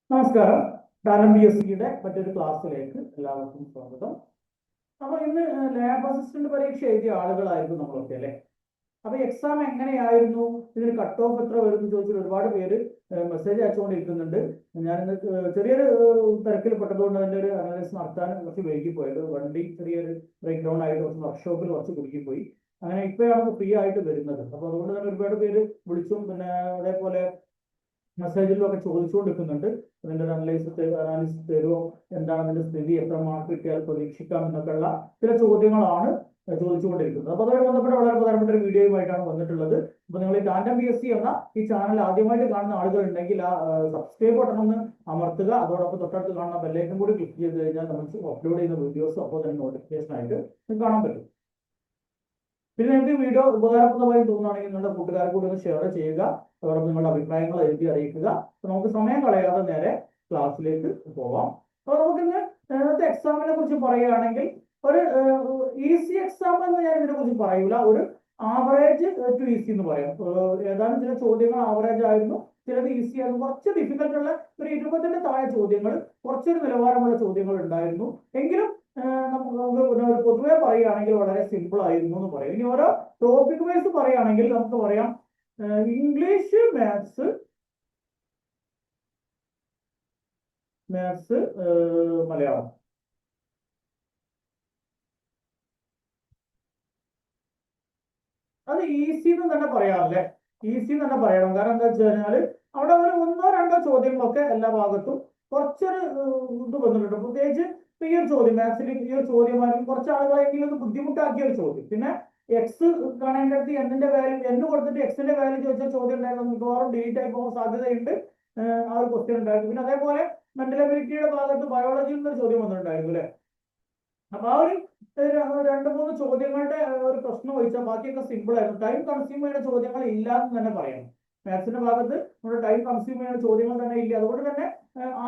നമസ്കാരം. ടാലന്റ് PSCയുടെ മറ്റൊരു ക്ലാസ്സിലേക്ക് എല്ലാവർക്കും സ്വാഗതം. അപ്പൊ ഇന്ന് ലാബ് അസിസ്റ്റന്റ് പരീക്ഷ എഴുതിയ ആളുകളായിരുന്നു നമ്മളൊക്കെ അല്ലെ. അപ്പൊ എക്സാം എങ്ങനെയായിരുന്നു, ഇതിന് കട്ട് ഓഫ് എത്ര വരും ചോദിച്ചിട്ട് ഒരുപാട് പേര് മെസ്സേജ് അയച്ചുകൊണ്ടിരിക്കുന്നുണ്ട്. ഞാനിന്ന് ചെറിയൊരു തിരക്കിൽ പെട്ടതുകൊണ്ട് അതിന്റെ ഒരു അനാലിസിസ് നടത്താൻ കുറച്ച് വൈകി പോയത്. വണ്ടി ചെറിയൊരു ബ്രേക്ക് ഡൗൺ ആയിട്ട് കുറച്ച് വർക്ക്ഷോപ്പിൽ കുറച്ച് കുടുക്കിപ്പോയി. അങ്ങനെ ഇപ്പോഴാണ് ഫ്രീ ആയിട്ട് വരുന്നത്. അപ്പൊ അതുകൊണ്ട് തന്നെ ഒരുപാട് പേര് വിളിച്ചും പിന്നെ അതേപോലെ മെസ്സേജിലൊക്കെ ചോദിച്ചുകൊണ്ടിരിക്കുന്നുണ്ട്. അതിന്റെ ഒരു അനാലിസിസ് തരുമോ, എന്താണ് അതിന്റെ സ്ഥിതി, എത്ര മാർക്ക് കിട്ടിയാൽ പ്രതീക്ഷിക്കാം എന്നൊക്കെയുള്ള ചില ചോദ്യങ്ങളാണ് ചോദിച്ചുകൊണ്ടിരിക്കുന്നത്. അപ്പൊ അതുമായി ബന്ധപ്പെട്ട വളരെ പ്രധാനപ്പെട്ട ഒരു വീഡിയോയുമായിട്ടാണ് വന്നിട്ടുള്ളത്. അപ്പൊ നിങ്ങൾ ഈ ടാലന്റ് PSC എന്ന ഈ ചാനൽ ആദ്യമായിട്ട് കാണുന്ന ആളുകൾ ഉണ്ടെങ്കിൽ ആ സബ്സ്ക്രൈബ് ബട്ടൺ ഒന്ന് അമർത്തുക. അതോടൊപ്പം തൊട്ടടുത്ത് കാണുന്ന ബെല്ലൈക്കൺ കൂടി ക്ലിക്ക് ചെയ്ത് കഴിഞ്ഞാൽ നമുക്ക് അപ്ലോഡ് ചെയ്യുന്ന വീഡിയോസ് അപ്പോൾ തന്നെ നോട്ടിഫിക്കേഷൻ ആയിട്ട് കാണാൻ പറ്റും. പിന്നെ നിങ്ങൾക്ക് വീഡിയോ ഉപകാരപ്രദമായി തോന്നുകയാണെങ്കിൽ നിങ്ങളുടെ കൂട്ടുകാരെ കൂടി ഒന്ന് ഷെയർ ചെയ്യുക. അതോടൊപ്പം നിങ്ങളുടെ അഭിപ്രായങ്ങൾ എഴുതി അറിയിക്കുക. അപ്പൊ നമുക്ക് സമയം കളയാതെ നേരെ ക്ലാസ്സിലേക്ക് പോവാം. അപ്പൊ നമുക്കിന്ന് ഇന്നത്തെ എക്സാമിനെ കുറിച്ച് പറയുകയാണെങ്കിൽ ഒരു ഈസി എക്സാം എന്ന് ഞാൻ ഇതിനെ കുറിച്ച് പറയൂല, ഒരു ആവറേജ് ടു ഈസി എന്ന് പറയാം. ഏതാനും ചില ചോദ്യങ്ങൾ ആവറേജ് ആയിരുന്നു, ചിലത് ഈസി ആയിരുന്നു, കുറച്ച് ഡിഫിക്കൽട്ട് ഉള്ള ഒരു 20ന്റെ താഴെ ചോദ്യങ്ങൾ, കുറച്ചൊരു നിലവാരമുള്ള ചോദ്യങ്ങൾ ഉണ്ടായിരുന്നു. എങ്കിലും നമുക്ക് പൊതുവെ പറയുകയാണെങ്കിൽ വളരെ സിമ്പിൾ ആയിരുന്നു എന്ന് പറയും. ഇനി ഓരോ ടോപ്പിക് വൈസ് പറയുകയാണെങ്കിൽ നമുക്ക് പറയാം ഇംഗ്ലീഷ്, മാത്സ്, മലയാളം. അത് ഈസി എന്ന് തന്നെ പറയാമല്ലേ, ഈസി എന്ന് തന്നെ പറയണം. കാരണം എന്താ വെച്ച് കഴിഞ്ഞാൽ അവിടെ ഒരു ഒന്നോ രണ്ടോ ചോദ്യങ്ങളൊക്കെ എല്ലാ ഭാഗത്തും കുറച്ചൊരു ഇത് വന്നിട്ടുണ്ട്. പ്രത്യേകിച്ച് ഈ ഒരു ചോദ്യം, മാത്സിൽ ഈ ഒരു ചോദ്യമായിരിക്കും കുറച്ച് ആളുകളെങ്കിലും ഒന്ന് ബുദ്ധിമുട്ടാക്കിയ ഒരു ചോദ്യം. പിന്നെ എക്സ് കാണേണ്ടടുത്ത് എന്നിന്റെ വാല്യൂ എന്ന് കൊടുത്തിട്ട് എക്സിന്റെ വാല്യൂ ചോദിച്ച ചോദ്യം ഉണ്ടായിരുന്നു, മിക്കവാറും ഡിലീറ്റ് ആയി പോകാൻ സാധ്യതയുണ്ട്. ആ ഒരു ക്വസ്റ്റ്യൻ ഉണ്ടായിരുന്നു. പിന്നെ അതേപോലെ മെന്റൽ എബിലിറ്റിയുടെ ഭാഗത്ത് ബയോളജിയിൽ നിന്നൊരു ചോദ്യം വന്നിട്ടുണ്ടായിരുന്നു അല്ലെ. അപ്പൊ ആ ഒരു രണ്ട് മൂന്ന് ചോദ്യങ്ങളുടെ ഒരു പ്രശ്നം ഒഴിച്ചാൽ ബാക്കിയൊക്കെ സിമ്പിൾ ആയിരുന്നു. ടൈം കൺസ്യൂം ചെയ്യുന്ന ചോദ്യങ്ങൾ ഇല്ല എന്ന് തന്നെ പറയാം. മാത്സിന്റെ ഭാഗത്ത് നമ്മുടെ ടൈം കൺസ്യൂം ചെയ്യുന്ന ചോദ്യങ്ങൾ തന്നെ ഇല്ല. അതുകൊണ്ട് തന്നെ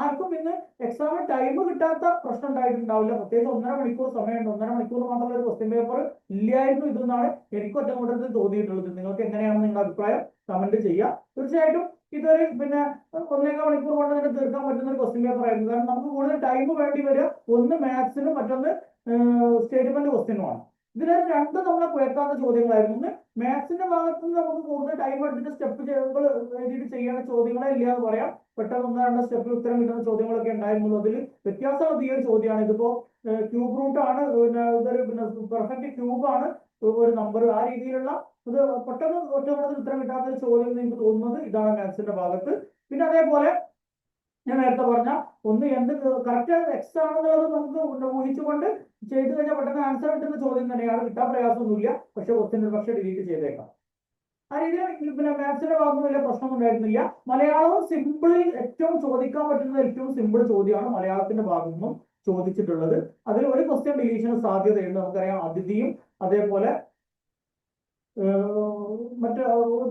ആർക്കും ഇന്ന് എക്സാമിന് ടൈം കിട്ടാത്ത പ്രശ്നം ഉണ്ടായിട്ടുണ്ടാവില്ല. പ്രത്യേകിച്ച് 1.5 മണിക്കൂർ സമയമുണ്ട്. 1.5 മണിക്കൂർ മാത്രമുള്ള ഒരു ക്വസ്റ്റ്യൻ പേപ്പർ ഇല്ലായിരുന്നു ഇതെന്നാണ് എനിക്ക് ഒറ്റക്കൂട്ടത്തിൽ തോന്നിയിട്ടുള്ളത്. നിങ്ങൾക്ക് എങ്ങനെയാണ് നിങ്ങളുടെ അഭിപ്രായം കമന്റ് ചെയ്യുക. തീർച്ചയായിട്ടും ഇതൊരു പിന്നെ 1.25 മണിക്കൂർ കൊണ്ട് തന്നെ തീർക്കാൻ പറ്റുന്ന ഒരു ക്വസ്റ്റ്യൻ പേപ്പർ ആയിരുന്നു. കാരണം നമുക്ക് കൂടുതൽ ടൈം വേണ്ടി വരിക ഒന്ന് മാത്സിനും മറ്റൊന്ന് സ്റ്റേറ്റ്മെന്റ് ക്വസ്റ്റ്യനുമാണ്. ഇതിൽ രണ്ടും നമ്മളെ കുഴക്കാത്ത ചോദ്യങ്ങളായിരുന്നു. ഒന്ന് മാത്സിന്റെ ഭാഗത്ത് നിന്ന് നമുക്ക് കൂടുതൽ ടൈം എടുത്തിട്ട് സ്റ്റെപ്പ് എഴുതിയിട്ട് ചെയ്യേണ്ട ചോദ്യങ്ങളെ ഇല്ല എന്ന് പറയാം. പെട്ടെന്ന് 1-2 സ്റ്റെപ്പിൽ ഉത്തരം കിട്ടുന്ന ചോദ്യങ്ങളൊക്കെ ഉണ്ടായിരുന്നു. അതിൽ വ്യത്യാസമുള്ള ഈ ഒരു ചോദ്യമാണ്. ഇതിപ്പോ ക്യൂബ് റൂട്ട് ആണ്, പിന്നെ ഇതൊരു പിന്നെ പെർഫെക്റ്റ് ക്യൂബ് ആണ് ഒരു നമ്പർ. ആ രീതിയിലുള്ള ഇത് പെട്ടെന്ന് ഒറ്റപ്പെടുത്തി ഉത്തരം കിട്ടാത്ത ഒരു ചോദ്യം എനിക്ക് തോന്നുന്നത് ഇതാണ് മാത്സിന്റെ ഭാഗത്ത്. പിന്നെ അതേപോലെ ഞാൻ നേരത്തെ പറഞ്ഞ ഒന്ന് എന്ത് കറക്റ്റ് എക്സ് ആണെന്നുള്ളത് നമുക്ക് ഊഹിച്ചുകൊണ്ട് ചെയ്തു കഴിഞ്ഞാൽ പെട്ടെന്ന് ആൻസർ കിട്ടുന്ന ചോദ്യം തന്നെയാണ്. കിട്ടാൻ പ്രയാസമൊന്നുമില്ല, പക്ഷെ ക്വസ്റ്റ്യൻ പക്ഷെ ഡിലീറ്റ് ചെയ്തേക്കാം. ആ രീതിയിൽ പിന്നെ മാത്സിന്റെ ഭാഗത്തും വലിയ പ്രശ്നമൊന്നും ഉണ്ടായിരുന്നില്ല. മലയാളവും സിമ്പിളിൽ ഏറ്റവും ചോദിക്കാൻ പറ്റുന്നത് ഏറ്റവും സിമ്പിൾ ചോദ്യമാണ് മലയാളത്തിന്റെ ഭാഗത്തു നിന്നും ചോദിച്ചിട്ടുള്ളത്. അതിൽ ഒരു ക്വസ്റ്റ്യൻ ഡിലീഷന് സാധ്യതയുണ്ട്. നമുക്കറിയാം അതിഥിയും അതേപോലെ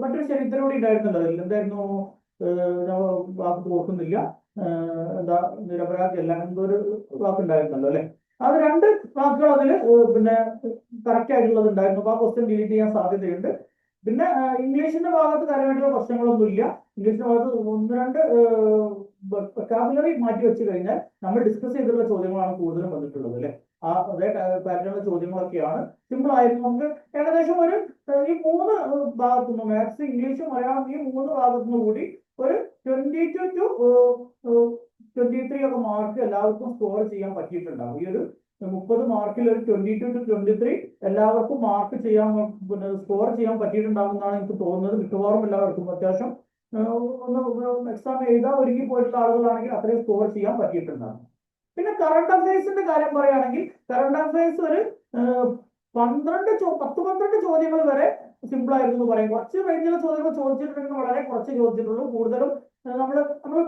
മറ്റൊരു ചരിത്രം കൂടി ഉണ്ടായിരുന്നല്ലോ. അതിൽ എന്തായിരുന്നു, വാക്ക് ഓർക്കുന്നില്ല, എന്താ നിരപരാധി അല്ല എന്തൊരു വാക്കുണ്ടായിരുന്നല്ലോ അല്ലെ. അത് രണ്ട് വാക്കുകൾ അതിൽ പിന്നെ കറക്റ്റ് ആയിട്ടുള്ളത് ഉണ്ടായിരുന്നു. അപ്പൊ ആ ക്വസ്റ്റ്യൻ ഡിലീറ്റ് ചെയ്യാൻ സാധ്യതയുണ്ട്. പിന്നെ ഇംഗ്ലീഷിന്റെ ഭാഗത്ത് കാര്യമായിട്ടുള്ള പ്രശ്നങ്ങളൊന്നും ഇല്ല. ഇംഗ്ലീഷിന്റെ ഭാഗത്ത് 1-2 വൊക്കാബുലറി മാറ്റി വെച്ച് കഴിഞ്ഞാൽ നമ്മൾ ഡിസ്കസ് ചെയ്തിട്ടുള്ള ചോദ്യങ്ങളാണ് കൂടുതലും വന്നിട്ടുള്ളത് അല്ലെ. ആ അതേ പാറ്റേണുള്ള ചോദ്യങ്ങളൊക്കെയാണ്. സിമ്പിൾ ആയിരുന്നു. നമുക്ക് ഏകദേശം ഒരു ഈ 3 ഭാഗത്തുനിന്ന് മാത്സ്, ഇംഗ്ലീഷ്, മലയാളം ഈ 3 ഭാഗത്തുനിന്ന് കൂടി ഒരു 22 to 23 ഒക്കെ മാർക്ക് എല്ലാവർക്കും സ്കോർ ചെയ്യാൻ പറ്റിയിട്ടുണ്ടാവും. ഈ ഒരു 30 മാർക്കിൽ ഒരു 22 to 23 എല്ലാവർക്കും മാർക്ക് ചെയ്യാൻ പിന്നെ സ്കോർ ചെയ്യാൻ പറ്റിയിട്ടുണ്ടാവും എന്നാണ് എനിക്ക് തോന്നുന്നത്. മിക്കവാറും എല്ലാവർക്കും അത്യാവശ്യം ഒന്ന് എക്സാം എഴുതാൻ ഒരുങ്ങി പോയിട്ടുള്ള ആളുകളാണെങ്കിൽ അത്രയും സ്കോർ ചെയ്യാൻ പറ്റിയിട്ടുണ്ടാകും. പിന്നെ കറണ്ട് അഫയേഴ്സിന്റെ കാര്യം പറയുകയാണെങ്കിൽ കറണ്ട് അഫയേഴ്സ് ഒരു 10-12 ചോദ്യങ്ങൾ വരെ സിമ്പിൾ ആയിരുന്നു എന്ന് പറയും. കുറച്ച് റേഞ്ചിലെ ചോദ്യങ്ങൾ ചോദിച്ചിട്ടുണ്ടെങ്കിൽ വളരെ കുറച്ച് ചോദിച്ചിട്ടുള്ളൂ. കൂടുതലും നമ്മൾ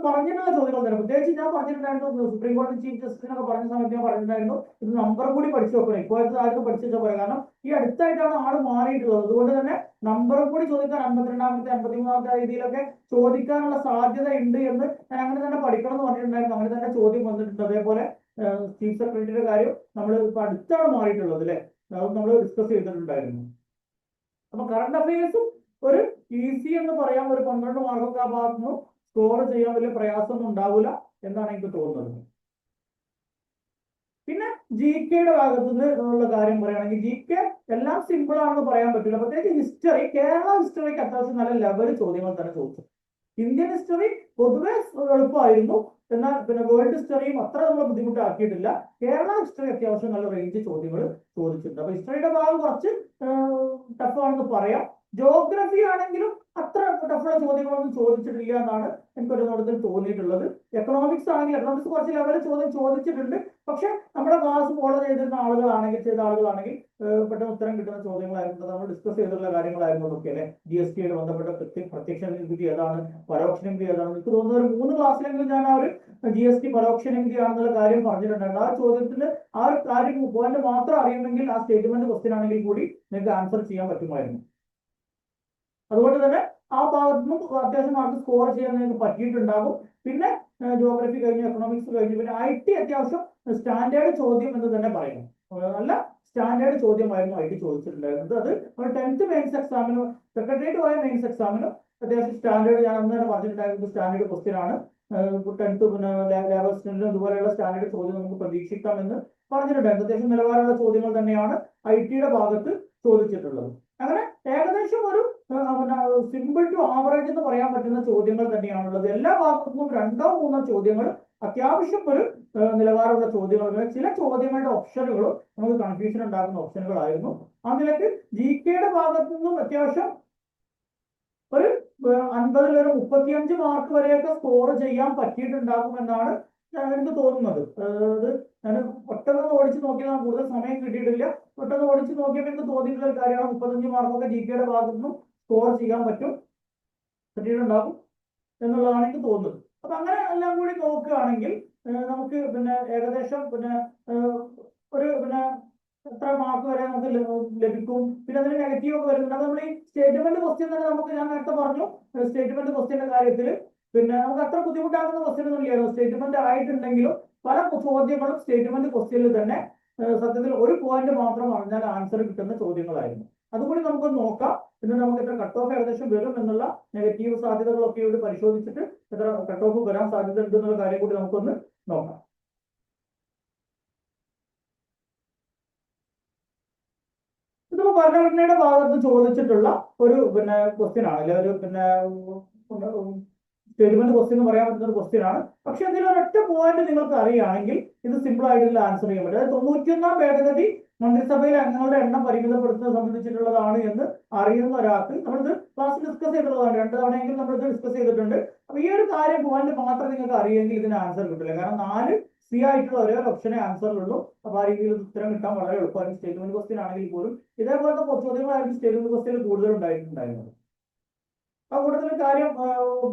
പറഞ്ഞിട്ടുള്ള ചോദ്യങ്ങൾ തന്നെ. പ്രത്യേകിച്ച് ഞാൻ പറഞ്ഞിട്ടുണ്ടായിരുന്നു സുപ്രീം കോടതി ചീഫ് ജസ്റ്റിസിനൊക്കെ പറഞ്ഞ സമയത്ത് ഞാൻ പറഞ്ഞിട്ടുണ്ടായിരുന്നു ഇത് നമ്പർ കൂടി പഠിച്ചു വെക്കണം. ഇപ്പോഴത്തെ ആൾക്ക് പഠിച്ചു വെച്ചാൽ പറയാം. കാരണം ഈ അടുത്തായിട്ടാണ് ആള് മാറിയിട്ടുള്ളത്. അതുകൊണ്ട് തന്നെ നമ്പർ കൂടി ചോദിക്കാൻ 52-ാമത്തെ 53-ാമത്തെ രീതിയിലൊക്കെ ചോദിക്കാനുള്ള സാധ്യത ഉണ്ട് എന്ന് ഞാൻ അങ്ങനെ തന്നെ പഠിക്കണം എന്ന് പറഞ്ഞിട്ടുണ്ടായിരുന്നു. അങ്ങനെ തന്നെ ചോദ്യം വന്നിട്ടുണ്ട്. അതേപോലെ ചീഫ് സെക്രട്ടറിയുടെ കാര്യം നമ്മൾ ഇപ്പൊ അടുത്താണ് മാറിയിട്ടുള്ളത് അല്ലെ. അത് നമ്മൾ ഡിസ്കസ് ചെയ്തിട്ടുണ്ടായിരുന്നു. അപ്പൊ കറണ്ട് അഫയേഴ്സും ഒരു ഈസി എന്ന് പറയാം. ഒരു 12 മാർക്കൊക്കെ ആ ഭാഗത്തുനിന്ന് സ്കോർ ചെയ്യാൻ വലിയ പ്രയാസമൊന്നും ഉണ്ടാവില്ല. എന്നാണ് എനിക്ക് തോന്നുന്നത്. പിന്നെ ജി കെയുടെ ഭാഗത്തു നിന്ന് ഉള്ള കാര്യം പറയുകയാണെങ്കിൽ ജി കെ എല്ലാം സിമ്പിൾ ആണെന്ന് പറയാൻ പറ്റില്ല. പ്രത്യേകിച്ച് ഹിസ്റ്ററി, കേരള ഹിസ്റ്ററിക്ക് അത്യാവശ്യം നല്ല ലെവൽ ചോദ്യങ്ങൾ തന്നെ ചോദിച്ചു. ഇന്ത്യൻ ഹിസ്റ്ററി പൊതുവെ എളുപ്പമായിരുന്നു, എന്നാൽ പിന്നെ വേൾഡ് ഹിസ്റ്ററിയും അത്ര നമ്മൾ ബുദ്ധിമുട്ടാക്കിയിട്ടില്ല. കേരള ഹിസ്റ്ററി അത്യാവശ്യം നല്ല റേഞ്ച് ചോദ്യങ്ങൾ ചോദിച്ചിട്ടുണ്ട്. അപ്പൊ ഹിസ്റ്ററിയുടെ ഭാഗം കുറച്ച് ടഫ് ആണെന്ന് പറയാം. ജോഗ്രഫി ആണെങ്കിലും അത്ര ടഫുള്ള ചോദ്യങ്ങളൊന്നും ചോദിച്ചിട്ടില്ല എന്നാണ് എനിക്കൊരു നോട്ടത്തിൽ തോന്നിയിട്ടുള്ളത്. എക്കണോമിക്സ് ആണെങ്കിൽ എക്കണോമിക്സ് കുറച്ച് ലെവൽ ചോദ്യം ചോദിച്ചിട്ടുണ്ട്. പക്ഷെ നമ്മുടെ ക്ലാസ് ഫോളോ ചെയ്ത ആളുകളാണെങ്കിൽ പെട്ടെന്ന് ഉത്തരം കിട്ടുന്ന ചോദ്യങ്ങളായിരുന്നു, നമ്മൾ ഡിസ്കസ് ചെയ്തിട്ടുള്ള കാര്യങ്ങളായിരുന്നു ഒക്കെ അല്ലെ. GST യുടെ ബന്ധപ്പെട്ട പ്രത്യക്ഷ നികുതി ഏതാണ്, പരോക്ഷ നികുതി ഏതാണ്, എനിക്ക് തോന്നുന്ന ഒരു 3 ക്ലാസ്സിലെങ്കിലും ഞാൻ ആ ഒരു GST പരോക്ഷ നികുതി ആണെന്നുള്ള കാര്യം പറഞ്ഞിട്ടുണ്ടായിരുന്നു. ആ ചോദ്യത്തിന് ആ ഒരു കാര്യം പോയിന്റ് മാത്രം അറിയുമെങ്കിൽ ആ സ്റ്റേറ്റ്മെന്റ് ക്വസ്റ്റ്യൻ ആണെങ്കിൽ കൂടി നിങ്ങൾക്ക് ആൻസർ ചെയ്യാൻ പറ്റുമായിരുന്നു. അതുകൊണ്ട് തന്നെ ആ ഭാഗത്തു നിന്നും അത്യാവശ്യം മാർക്ക് സ്കോർ ചെയ്യാൻ നിങ്ങൾക്ക് പറ്റിയിട്ടുണ്ടാകും. പിന്നെ ജോഗ്രഫി കഴിഞ്ഞു, എക്കണോമിക്സ് കഴിഞ്ഞു, പിന്നെ IT അത്യാവശ്യം സ്റ്റാൻഡേർഡ് ചോദ്യം എന്ന് തന്നെ പറയുന്നു. നല്ല സ്റ്റാൻഡേർഡ് ചോദ്യമായിരുന്നു IT ചോദിച്ചിട്ടുണ്ടായിരുന്നത്. അത് 10th മെയിൻസ് എക്സാമിനും സെക്രട്ടേറിയറ്റ് പോയ മെയിൻസ് എക്സാമിനും അത്യാവശ്യം സ്റ്റാൻഡേർഡ്, ഞാൻ അന്ന് തന്നെ പറഞ്ഞിട്ടുണ്ടായിരുന്നത് സ്റ്റാൻഡേർഡ് ക്വസ്റ്റ്യൻ ആണ്. 10th പിന്നെ ലേബർ സ്റ്റുഡന്റിനും ഇതുപോലെയുള്ള സ്റ്റാൻഡേർഡ് ചോദ്യം നമുക്ക് പ്രതീക്ഷിക്കാമെന്ന് പറഞ്ഞിട്ടുണ്ടായിരുന്നു. അത്യാവശ്യം നിലവാരമുള്ള ചോദ്യങ്ങൾ തന്നെയാണ് IT യുടെ ഭാഗത്ത് ചോദിച്ചിട്ടുള്ളത്. അങ്ങനെ ഏകദേശം ഒരു സിമ്പിൾ ടു ആവറേജ് എന്ന് പറയാൻ പറ്റുന്ന ചോദ്യങ്ങൾ തന്നെയാണുള്ളത്. എല്ലാ ഭാഗത്തു നിന്നും 2-3 ചോദ്യങ്ങൾ അത്യാവശ്യം ഒരു നിലവാരമുള്ള ചോദ്യങ്ങൾ. ചില ചോദ്യങ്ങളുടെ ഓപ്ഷനുകളും നമുക്ക് കൺഫ്യൂഷൻ ഉണ്ടാക്കുന്ന ഓപ്ഷനുകളായിരുന്നു. ആ നിലയ്ക്ക് GK യുടെ ഭാഗത്തു നിന്നും അത്യാവശ്യം ഒരു 50-ൽ ഒരു 35 മാർക്ക് വരെയൊക്കെ സ്കോർ ചെയ്യാൻ പറ്റിയിട്ടുണ്ടാകുമെന്നാണ് എനിക്ക് തോന്നുന്നത്. അത് ഞാൻ പെട്ടെന്ന് ഓടിച്ച് നോക്കിയാൽ കൂടുതൽ സമയം കിട്ടിയിട്ടില്ല. പെട്ടെന്ന് ഓടിച്ച് നോക്കിയപ്പോൾ എനിക്ക് തോന്നിയിട്ടുള്ള ഒരു കാര്യമാണ് 35 മാർക്കൊക്കെ GK യുടെ ഭാഗത്തു നിന്നും സ്കോർ ചെയ്യാൻ പറ്റിയിട്ടുണ്ടാകും എന്നുള്ളതാണ് എനിക്ക് തോന്നുന്നത്. അപ്പൊ അങ്ങനെ എല്ലാം കൂടി നോക്കുകയാണെങ്കിൽ നമുക്ക് പിന്നെ ഏകദേശം പിന്നെ ഒരു പിന്നെ എത്ര മാർക്ക് വരെ നമുക്ക് ലഭിക്കും. പിന്നെ അതിന് നെഗറ്റീവ് ഒക്കെ വരുന്നുണ്ട്. അത് നമ്മൾ ഈ സ്റ്റേറ്റ്മെന്റ് ക്വസ്റ്റ്യൻ തന്നെ നമുക്ക്, ഞാൻ നേരത്തെ പറഞ്ഞു സ്റ്റേറ്റ്മെന്റ് ക്വസ്റ്റ്യന്റെ കാര്യത്തിൽ പിന്നെ നമുക്ക് അത്ര ബുദ്ധിമുട്ടാകുന്ന ക്വസ്റ്റ്യൻ ഒന്നും ഇല്ലായിരുന്നു. സ്റ്റേറ്റ്മെന്റ് ആയിട്ടുണ്ടെങ്കിലും പല ചോദ്യങ്ങളും സ്റ്റേറ്റ്മെന്റ് ക്വസ്റ്റ്യനിൽ തന്നെ സത്യത്തിൽ ഒരു പോയിന്റ് മാത്രം അറിഞ്ഞാൽ ആൻസർ കിട്ടുന്ന ചോദ്യങ്ങളായിരുന്നു. അതുകൂടി നമുക്ക് നോക്കാം. പിന്നെ നമുക്ക് എത്ര കട്ട് ഓഫ് ഏകദേശം വരും എന്നുള്ള നെഗറ്റീവ് സാധ്യതകളൊക്കെ ഇവിടെ പരിശോധിച്ചിട്ട് എത്ര കട്ട് ഓഫ് വരാൻ സാധ്യത ഉണ്ട് എന്നുള്ള കാര്യം കൂടി നമുക്കൊന്ന് നോക്കാം. ഇതിപ്പോ ഭരണഘടനയുടെ ഭാഗത്ത് ചോദിച്ചിട്ടുള്ള ഒരു പിന്നെ ക്വസ്റ്റ്യൻ ആണ്, അല്ലെ ഒരു പിന്നെ സ്റ്റേറ്റ്മെന്റ് ക്വസ്റ്റ്യൻ എന്ന് പറയാൻ പറ്റുന്ന ഒരു ക്വസ്റ്റ്യൻ ആണ്. പക്ഷെ അതിൽ ഒരൊറ്റ പോയിന്റ് നിങ്ങൾക്ക് അറിയുകയാണെങ്കിൽ ഇത് സിമ്പിൾ ആയിട്ടുള്ള ആൻസർ ചെയ്യാൻ പറ്റും. അതായത് 91ാം ഭേദഗതി മന്ത്രിസഭയിലെ അംഗങ്ങളുടെ എണ്ണം പരിമിതപ്പെടുത്തുന്നത് സംബന്ധിച്ചിട്ടുള്ളതാണ് എന്ന് അറിയുന്ന ഒരാൾക്ക്, നമ്മളിത് ക്ലാസ് ഡിസ്കസ് ചെയ്തിട്ടുള്ളതാണ്, 2 തവണയെങ്കിലും നമ്മളിത് ഡിസ്കസ് ചെയ്തിട്ടുണ്ട്. അപ്പൊ ഈ ഒരു കാര്യം പോയിന്റ് മാത്രം നിങ്ങൾക്ക് അറിയുമെങ്കിൽ ഇതിന് ആൻസർ കിട്ടില്ല. കാരണം 4 C ആയിട്ടുള്ള ഒരേ ഓപ്ഷനെ ആൻസറിലുള്ളൂ. അപ്പൊ ആ രീതിയിൽ ഉത്തരം കിട്ടാൻ വളരെ എളുപ്പമായിരുന്നു. സ്റ്റേറ്റ്മെന്റ് ക്വസ്റ്റ്യൻ ആണെങ്കിൽ പോലും ഇതേപോലത്തെ ചോദ്യങ്ങളായിരുന്നു സ്റ്റേറ്റ്മെന്റ് ക്വസ്റ്റ്യൻ കൂടുതൽ ഉണ്ടായിട്ടുണ്ടായിരുന്നത്. ആ കൂടുതൽ കാര്യം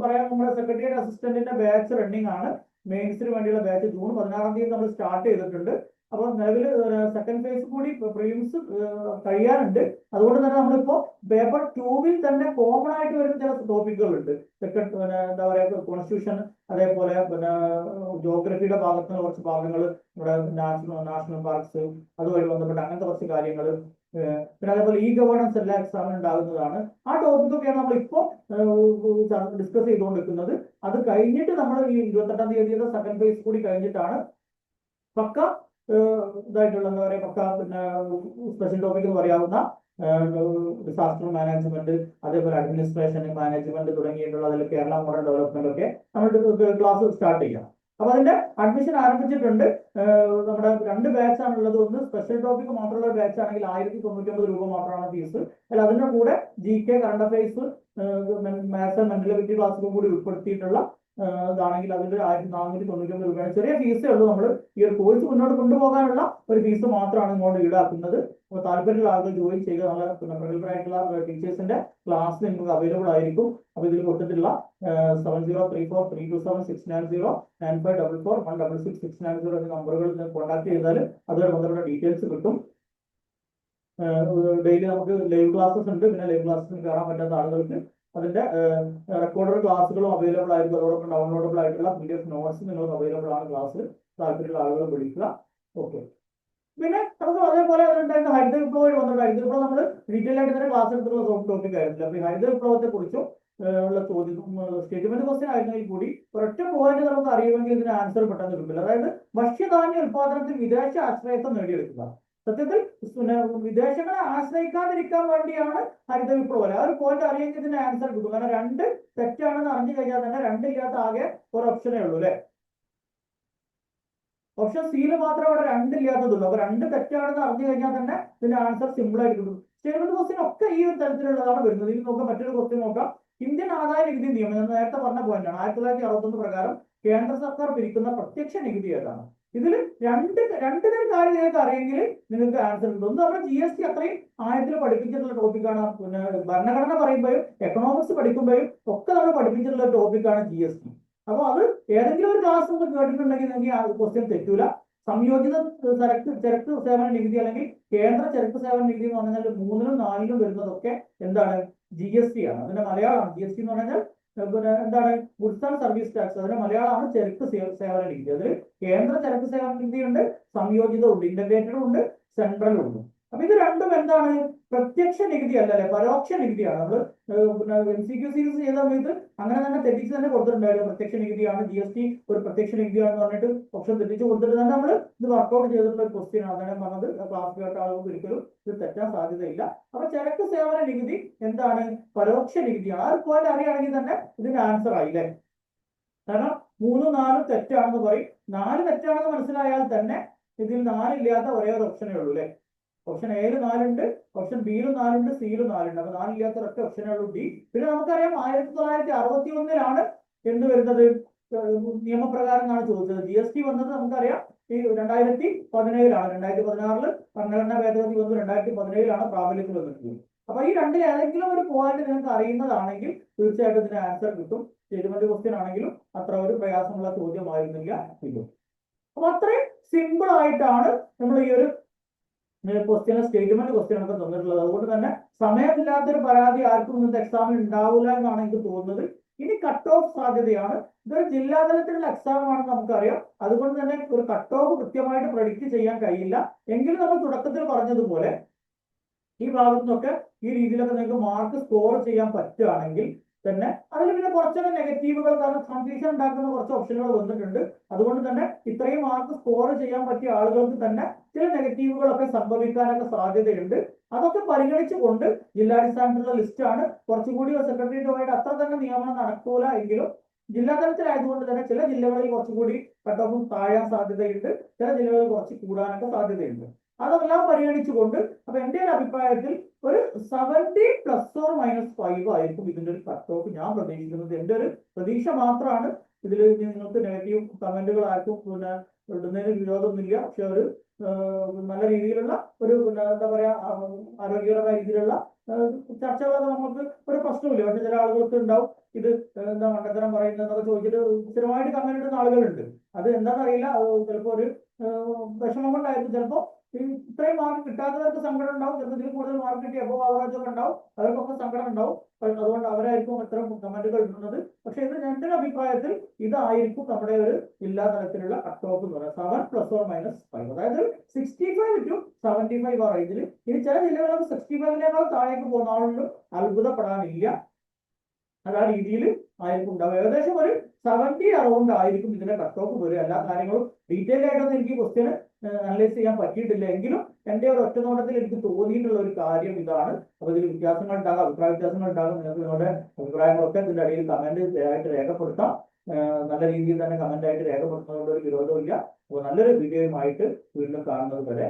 പറയാൻ, നമ്മുടെ സെക്രട്ടേറിയറ്റ് അസിസ്റ്റന്റിന്റെ ബാച്ച് റണ്ണിംഗ് ആണ്. മെയിൻസിന് വേണ്ടിയുള്ള ബാച്ച് ജൂൺ 16-ാം തീയതി നമ്മൾ സ്റ്റാർട്ട് ചെയ്തിട്ടുണ്ട്. അപ്പോൾ നിലവിൽ സെക്കൻഡ് ഫേസ് കൂടി പ്രിലിംസ് കഴിയാറുണ്ട്. അതുകൊണ്ട് തന്നെ നമ്മളിപ്പോ പേപ്പർ 2-ൽ തന്നെ കോമൺ ആയിട്ട് വരുന്ന ചില ടോപ്പിക്കുകളുണ്ട്. എന്താ പറയുക, കോൺസ്റ്റിറ്റ്യൂഷൻ, അതേപോലെ പിന്നെ ജോഗ്രഫിയുടെ ഭാഗത്തുനിന്ന് കുറച്ച് ഭാഗങ്ങൾ, നമ്മുടെ നാഷണൽ പാർക്സ് അതുമായി ബന്ധപ്പെട്ട അങ്ങനത്തെ കുറച്ച് കാര്യങ്ങൾ, പിന്നെ അതേപോലെ ഗവേണൻസ് എല്ലാ എക്സാമിനും ഉണ്ടാകുന്നതാണ്. ആ ടോപ്പിക്കൊക്കെയാണ് നമ്മളിപ്പോ ഡിസ്കസ് ചെയ്തുകൊണ്ടിരിക്കുന്നത്. അത് കഴിഞ്ഞിട്ട് നമ്മൾ ഈ 28-ാം തീയതിയുടെ സെക്കൻഡ് ഫേസ് കൂടി കഴിഞ്ഞിട്ടാണ് പക്ക ഇതായിട്ടുള്ള എന്താ പറയുക, പക്ക പിന്നെ സ്പെഷ്യൽ ടോപ്പിക് എന്ന് പറയാവുന്ന ഡിസാസ്റ്റർ മാനേജ്മെന്റ്, അതേപോലെ അഡ്മിനിസ്ട്രേഷൻ മാനേജ്മെന്റ് തുടങ്ങിയിട്ടുള്ള അതിൽ കേരള മോഡൽ ഡെവലപ്മെന്റ് ഒക്കെ നമ്മൾ ക്ലാസ് സ്റ്റാർട്ട് ചെയ്യാം. അപ്പൊ അതിന്റെ അഡ്മിഷൻ ആരംഭിച്ചിട്ടുണ്ട്. നമ്മുടെ 2 ബാച്ച് ആണുള്ളത്. ഒന്ന് സ്പെഷ്യൽ ടോപ്പിക് മാത്രമുള്ള ബാച്ച് ആണെങ്കിൽ 1099 രൂപ മാത്രമാണ് ഫീസ്. അല്ല അതിന്റെ കൂടെ GK, current affairs, maths and mental ക്ലാസ്സും കൂടി ഉൾപ്പെടുത്തിയിട്ടുള്ള ഇതാണെങ്കിൽ അതിന്റെ 1499 രൂപയാണ്. ചെറിയ ഫീസേ ഉള്ളൂ. നമ്മൾ ഈ ഒരു കോഴ്സ് മുന്നോട്ട് കൊണ്ടുപോകാനുള്ള ഒരു ഫീസ് മാത്രമാണ് ഇങ്ങോട്ട് ഈടാക്കുന്നത്. അപ്പോൾ താല്പര്യമുള്ള ആളുകൾ ജോയിൻ ചെയ്യുക. നല്ല പിന്നെ പ്രഗത്ഭരായിട്ടുള്ള ടീച്ചേഴ്സിന്റെ ക്ലാസ് നിങ്ങൾക്ക് അവൈലബിൾ ആയിരിക്കും. അപ്പൊ ഇതിൽ കൊടുത്തിട്ടുള്ള 7034327690 9544166690 എന്ന നമ്പറുകൾ കോൺടാക്ട് ചെയ്താൽ അതുമായി ബന്ധപ്പെട്ട ഡീറ്റെയിൽസ് കിട്ടും. ഡെയിലി നമുക്ക് ലൈവ് ക്ലാസ്സസ് ഉണ്ട്. പിന്നെ ലൈവ് ക്ലാസ്സിന് കയറാൻ പറ്റാത്ത ആളുകൾക്ക് അതിന്റെ റെക്കോർഡഡ് ക്ലാസ്സുകളും അവൈലബിൾ ആയിരിക്കും. അതോടൊപ്പം ഡൗൺലോഡബിൾ ആയിട്ടുള്ള PDF നോട്ട്സ് നിങ്ങൾക്ക് അവൈലബിൾ ആണ്. ക്ലാസ്സിൽ താല്പര്യമുള്ള ആളുകൾ വിളിക്കുക. ഓക്കെ. പിന്നെ നമുക്ക് അതേപോലെ അതുണ്ടായിരുന്ന ഹരിത വിപ്ലവമായി വന്നിട്ടുണ്ട്. ഹരിത വിപ്ലവം നമ്മൾ ഡീറ്റെയിൽ ആയിട്ട് തന്നെ ക്ലാസ് എടുത്തിട്ടുള്ള ടോപ്പിക് ആയിരുന്നില്ല. അപ്പൊ ഈ ഹരിത വിപ്ലവത്തെ കുറിച്ചും ഉള്ള ചോദ്യം സ്റ്റേറ്റ്മെന്റ് ക്വസ്റ്റ്യൻ ആയിരുന്നെങ്കിൽ കൂടി ഒരൊറ്റ പോയിന്റ് നമുക്ക് അറിയുമെങ്കിൽ ഇതിന് ആൻസർ പെട്ടെന്ന് കിട്ടില്ല. അതായത് ഭക്ഷ്യധാന്യ ഉൽപാദനത്തിൽ വിദേശ ആശ്രയത്വം നേടിയെടുക്കുക. സത്യത്തിൽ വിദേശങ്ങളെ ആശ്രയിക്കാതിരിക്കാൻ വേണ്ടിയാണ് ഹരിത വിപ്ലവം. ആ ഒരു പോയിന്റ് അറിയെങ്കിൽ ഇതിന് ആൻസർ കിട്ടും. കാരണം രണ്ട് തെറ്റാണെന്ന് അറിഞ്ഞു കഴിഞ്ഞാൽ തന്നെ രണ്ടില്ലാത്ത ആകെ ഒരു ഓപ്ഷനേ ഉള്ളൂ അല്ലെ. ഓപ്ഷൻ സിയിൽ മാത്രമേ അവിടെ രണ്ടില്ലാത്തതുള്ളൂ. അപ്പൊ രണ്ട് തെറ്റാണെന്ന് അറിഞ്ഞു കഴിഞ്ഞാൽ തന്നെ ഇതിന്റെ ആൻസർ സിമ്പിൾ ആയിട്ട് കിട്ടും. സ്റ്റേറ്റ്മെന്റ് ക്വസ്റ്റ്യൻ ഒക്കെ ഈ ഒരു തരത്തിലുള്ളതാണ് വരുന്നത്. ഇനി നോക്കാം മറ്റൊരു ക്വസ്റ്റ്യൻ നോക്കാം. ഇന്ത്യൻ ആദായ നികുതി നിയമം ഞാൻ നേരത്തെ പറഞ്ഞ പോയിന്റാണ്. 1961 പ്രകാരം കേന്ദ്ര സർക്കാർ പിരിക്കുന്ന പ്രത്യക്ഷ നികുതി ഏതാണ്? ഇതിൽ രണ്ട് തരം കാര്യം നിങ്ങൾക്ക് അറിയെങ്കിൽ നിങ്ങൾക്ക് ആൻസർ കിട്ടും. ഒന്ന് നമ്മുടെ GST അത്രയും ആഴത്തിൽ പഠിപ്പിച്ചിട്ടുള്ള ടോപ്പിക്കാണ്. പിന്നെ ഭരണഘടന പറയുമ്പോഴും എക്കണോമിക്സ് പഠിക്കുമ്പോഴും ഒക്കെ നമ്മൾ പഠിപ്പിച്ചിട്ടുള്ള ടോപ്പിക്കാണ് GST. അപ്പൊ അത് ഏതെങ്കിലും ഒരു ക്ലാസ് നമ്മൾ കേട്ടിട്ടുണ്ടെങ്കിൽ നിങ്ങൾക്ക് ആ ക്വസ്റ്റ്യൻ തെറ്റൂല. സംയോജിത ചരക്ക് സേവന നികുതി അല്ലെങ്കിൽ കേന്ദ്ര ചരക്ക് സേവന നികുതി എന്ന് പറഞ്ഞാൽ 3നും 4നും വരുന്നതൊക്കെ എന്താണ്? GST ആണ്. അതിന്റെ മലയാളമാണ് GST എന്ന് പറഞ്ഞാൽ പിന്നെ എന്താണ്? Goods and service tax. അതിന്റെ മലയാളമാണ് ചരക്ക് സേവന നികുതി. അതിൽ കേന്ദ്ര ചരക്ക് സേവന നികുതി ഉണ്ട്, സംയോജിതം ഉണ്ട്, ഇന്റഗ്രേറ്റഡും ഉണ്ട്, സെൻട്രലും ഉണ്ട്. അപ്പൊ ഇത് രണ്ടും എന്താണ്? പ്രത്യക്ഷ നികുതി അല്ലല്ലേ, പരോക്ഷ നികുതിയാണ്. നമ്മൾ പിന്നെ MCQ സീരീസ് ചെയ്ത സമയത്ത് അങ്ങനെ തന്നെ തെറ്റിച്ച് തന്നെ കൊടുത്തിട്ടുണ്ടായിരുന്നു. പ്രത്യക്ഷ നികുതിയാണ് GST ഒരു പ്രത്യക്ഷ നികുതിയാണെന്ന് പറഞ്ഞിട്ട് ഓപ്ഷൻ തെറ്റിച്ച് കൊടുത്തിട്ട് തന്നെ നമ്മൾ ഇത് വർക്ക്ഔട്ട് ചെയ്തിട്ടുള്ള ഒരു ക്വസ്റ്റ്യൻ ആണ്. അതാണ് പറഞ്ഞത്. ക്ലാസ് കേട്ട ആളുകൾക്ക് ഒരിക്കലും ഇത് തെറ്റാൻ സാധ്യതയില്ല. അപ്പൊ ചരക്ക് സേവന നികുതി എന്താണ്? പരോക്ഷ നികുതിയാണ്. ആ ഒരു പോയിന്റ് അറിയുകയാണെങ്കിൽ തന്നെ ഇതിന്റെ ആൻസർ ആയില്ലേ. കാരണം 3, 4 തെറ്റാണെന്ന് പറയും. 4 തെറ്റാണെന്ന് മനസ്സിലായാൽ തന്നെ ഇതിൽ 4 ഇല്ലാത്ത ഒരേ ഒരു ഓപ്ഷനേ ഉള്ളൂ അല്ലെ. ഓപ്ഷൻ എയിൽ 4 ഉണ്ട്, ഓപ്ഷൻ ബിയിലും 4 ഉണ്ട്, സിയിലും 4 ഉണ്ട്. അപ്പൊ 4 ഇല്ലാത്ത ഒരൊറ്റ ഓപ്ഷനേ ഉള്ളൂ ഡി. പിന്നെ നമുക്കറിയാം 1961 എന്ത് വരുന്നത്? നിയമപ്രകാരം എന്നാണ് ചോദിച്ചത്. GST വന്നത് നമുക്കറിയാം ഈ 2017 2016 ഭരണഘടനാ ഭേദഗതി വന്നു. 2017 പ്രാബല്യത്തിൽ വന്നിട്ടുള്ളത്. അപ്പൊ ഈ രണ്ടിൽ ഏതെങ്കിലും ഒരു പോയിന്റ് നിങ്ങൾക്ക് അറിയുന്നതാണെങ്കിൽ തീർച്ചയായിട്ടും ഇതിന് ആൻസർ കിട്ടും. സ്റ്റേറ്റ്മെന്റ് ക്വസ്റ്റ്യൻ ആണെങ്കിലും അത്ര ഒരു പ്രയാസമുള്ള ചോദ്യമായിരുന്നില്ല ഇത്. അപ്പൊ അത്രയും സിമ്പിൾ ആയിട്ടാണ് നമ്മൾ ഈ ഒരു ക്വസ്റ്റ്യൻ സ്റ്റേറ്റ്മെന്റ് ക്വസ്റ്റ്യൻ ഒക്കെ തന്നിട്ടുള്ളത്. അതുകൊണ്ട് തന്നെ സമയമില്ലാത്തൊരു പരാതി ആർക്കും ഇന്നത്തെ എക്സാമിൽ ഉണ്ടാവില്ല എന്നാണ് എനിക്ക് തോന്നുന്നത്. ഇനി കട്ട് ഓഫ് സാധ്യതയാണ്. ഇതൊരു ജില്ലാതലത്തിലുള്ള എക്സാം ആണെന്ന് നമുക്കറിയാം. അതുകൊണ്ട് തന്നെ ഒരു കട്ട് ഓഫ് കൃത്യമായിട്ട് പ്രഡിക്റ്റ് ചെയ്യാൻ കഴിയില്ല. എങ്കിലും നമ്മൾ തുടക്കത്തിൽ പറഞ്ഞതുപോലെ ഈ ഭാഗത്തു നിന്നൊക്കെ ഈ രീതിയിലൊക്കെ നിങ്ങൾക്ക് മാർക്ക് സ്കോർ ചെയ്യാൻ പറ്റുകയാണെങ്കിൽ തന്നെ അതിൽ പിന്നെ കുറച്ചൊക്കെ നെഗറ്റീവുകൾ, കാരണം കൺഫ്യൂഷൻ ഉണ്ടാക്കുന്ന കുറച്ച് ഓപ്ഷനുകൾ വന്നിട്ടുണ്ട്. അതുകൊണ്ട് തന്നെ ഇത്രയും മാർക്ക് സ്കോർ ചെയ്യാൻ പറ്റിയ ആളുകൾക്ക് തന്നെ ചില നെഗറ്റീവുകളൊക്കെ സംഭവിക്കാനൊക്കെ സാധ്യതയുണ്ട്. അതൊക്കെ പരിഗണിച്ചുകൊണ്ട് ജില്ലാടിസ്ഥാനത്തിലുള്ള ലിസ്റ്റാണ്. കുറച്ചുകൂടി സെക്രട്ടേറിയറ്റുമായിട്ട് അത്ര തന്നെ നിയമനം നടക്കൂല എങ്കിലും ജില്ലാ തലത്തിലായതുകൊണ്ട് തന്നെ ചില ജില്ലകളിൽ കുറച്ചുകൂടി കട്ട് ഓഫ് താഴാൻ സാധ്യതയുണ്ട്, ചില ജില്ലകളിൽ കുറച്ച് കൂടാനൊക്കെ സാധ്യതയുണ്ട്. അതെല്ലാം പരിഗണിച്ചുകൊണ്ട് അപ്പൊ എന്റെ ഒരു അഭിപ്രായത്തിൽ ഒരു 70 ±5 ആയിരിക്കും ഇതിന്റെ ഒരു കട്ട് ഓഫ് ഞാൻ പ്രതീക്ഷിക്കുന്നത്. എന്റെ ഒരു പ്രതീക്ഷ മാത്രമാണ്. ഇതിൽ നിങ്ങൾക്ക് നെഗറ്റീവ് കമന്റുകൾ ആർക്കും പിന്നെ ഇടുന്നതിന് വിരോധമൊന്നുമില്ല. പക്ഷെ ഒരു നല്ല രീതിയിലുള്ള ഒരു എന്താ പറയാ ആരോഗ്യകരമായ രീതിയിലുള്ള ചർച്ചകളൊക്കെ നമുക്ക് ഒരു പ്രശ്നമില്ല. പക്ഷെ ചില ആളുകൾക്ക് ഉണ്ടാവും ഇത് എന്താ മണ്ടത്തരം പറയുന്നതെന്നൊക്കെ ചോദിച്ചിട്ട് സ്ഥിരമായിട്ട് കമന്റ് ഇടുന്ന ആളുകളുണ്ട്. അത് എന്താണെന്നറിയില്ല. ചിലപ്പോൾ ഒരു വിഷമം കൊണ്ടായിരിക്കും. ചിലപ്പോൾ ഇത്രയും മാർക്ക് കിട്ടാത്തവർക്ക് സങ്കടം ഉണ്ടാവും. ചിലപ്പോൾ ഇതിൽ കൂടുതൽ മാർക്ക് കിട്ടി എബോവ് ആവറേജ് ഒക്കെ ഉണ്ടാവും. അവർക്കൊക്കെ സങ്കടം ഉണ്ടാവും. അതുകൊണ്ട് അവരായിരിക്കും ഇത്തരം കമന്റുകൾ ഇടുന്നത്. പക്ഷെ ഇത് എന്റെ അഭിപ്രായത്തിൽ ഇതായിരിക്കും നമ്മുടെ ഒരു ജില്ലാ തലത്തിലുള്ള കട്ട് ഓഫ് എന്ന് പറയുന്നത്. 7 ± 5, അതായത് 65 to 75 ആ റേഞ്ചിൽ. ഇനി ചില ജില്ലകളിൽ 65-നേക്കാൾ താഴേക്ക് പോകുന്ന ആളുകളും അത്ഭുതപ്പെടാനില്ല. അത് ആ രീതിയിൽ ആയിരിക്കും ഉണ്ടാവും. ഏകദേശം ഒരു 70 അറൗണ്ട് ആയിരിക്കും ഇതിന്റെ കട്ട് ഓഫ് വരും. എല്ലാ കാര്യങ്ങളും ഡീറ്റെയിൽ ആയിട്ടൊന്നും എനിക്ക് ക്വസ്റ്റ്യൻ അനലൈസ് ചെയ്യാൻ പറ്റിയിട്ടില്ല. എങ്കിലും എന്റെ ഒരു ഒറ്റനോട്ടത്തിൽ എനിക്ക് തോന്നിയിട്ടുള്ള ഒരു കാര്യം ഇതാണ്. അപ്പൊ ഇതിൽ വ്യത്യാസങ്ങൾ ഉണ്ടാകാം, അഭിപ്രായ വ്യത്യാസങ്ങൾ ഉണ്ടാകും. നിങ്ങൾക്ക് നിങ്ങളുടെ അഭിപ്രായങ്ങളൊക്കെ ഇതിന്റെ അടിയിൽ കമന്റ് ആയിട്ട് രേഖപ്പെടുത്താം. നല്ല രീതിയിൽ തന്നെ കമന്റ് ആയിട്ട് രേഖപ്പെടുത്തുന്നതുകൊണ്ട് ഒരു വിരോധമില്ല. അപ്പോൾ നല്ലൊരു വീഡിയോയുമായിട്ട് വീണ്ടും കാണുന്നത് വരെ